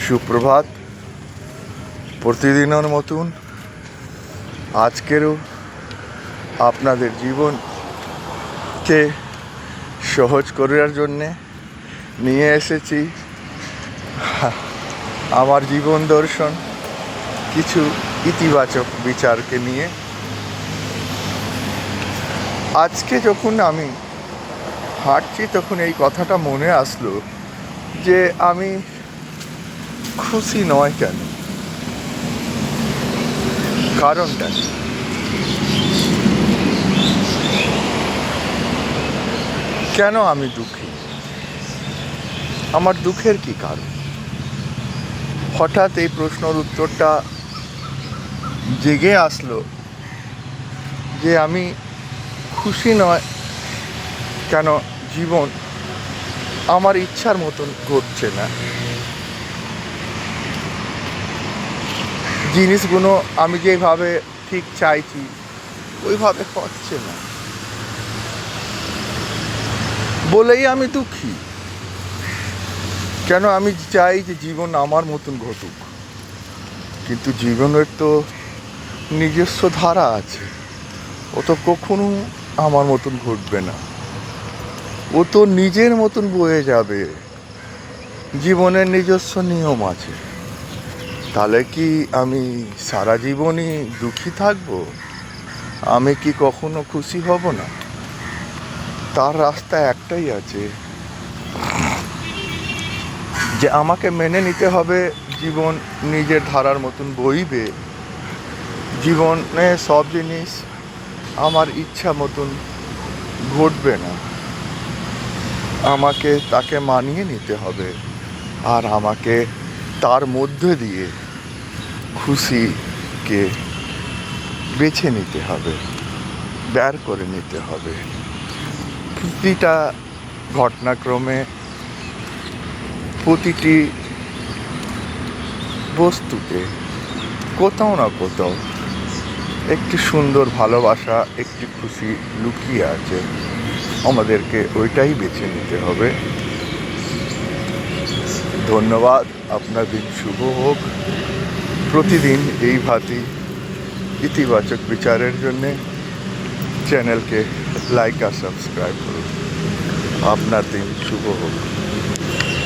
সুপ্রভাত। প্রতিদিনের মতন আজকেরও আপনাদের জীবনকে সহজ করার জন্যে নিয়ে এসেছি আমার জীবন দর্শন, কিছু ইতিবাচক বিচারকে নিয়ে। আজকে যখন আমি হাঁটছি তখন এই কথাটা মনে আসলো যে আমি খুশি নয় কেন, কারণটা কি? কেন আমি দুঃখী? আমার দুঃখের কি কারণ? হঠাৎ এই প্রশ্নের উত্তরটা জেগে আসলো যে আমি খুশি নয় কেন, জীবন আমার ইচ্ছার মতন ঘটছে না, জিনিসগুলো আমি যেভাবে ঠিক চাইছি ওইভাবে হচ্ছে না বলেই আমি দুঃখী। কেন আমি চাই যে জীবন আমার মতন ঘটুক, কিন্তু জীবনের তো নিজস্ব ধারা আছে, ও তো কখনো আমার মতন ঘটবে না, ও তো নিজের মতন বয়ে যাবে। জীবনের নিজস্ব নিয়ম আছে। তাহলে কি আমি সারা জীবনই দুঃখী থাকবো? আমি কি কখনো খুশি হব না? তার রাস্তা একটাই আছে, যে আমাকে মেনে নিতে হবে জীবন নিজের ধারার মতন বইবে। জীবনে সব জিনিস আমার ইচ্ছা মতন ঘটবে না, আমাকে তাকে মানিয়ে নিতে হবে, আর আমাকে তার মধ্যে দিয়ে খুশিকে বেছে নিতে হবে, বের করে নিতে হবে। প্রতিটা ঘটনাক্রমে, প্রতিটি বস্তুতে কোথাও না কোথাও একটি সুন্দর ভালোবাসা, একটি খুশি লুকিয়ে আছে। আমাদেরকে ওইটাই বেছে নিতে হবে। ধন্যবাদ। আপনার দিন শুভ হোক। প্রতিদিন এইভাবেই ইতিবাচক বিচারের জন্যে চ্যানেলকে লাইক আর সাবস্ক্রাইব করুন। আপনার দিন শুভ হোক।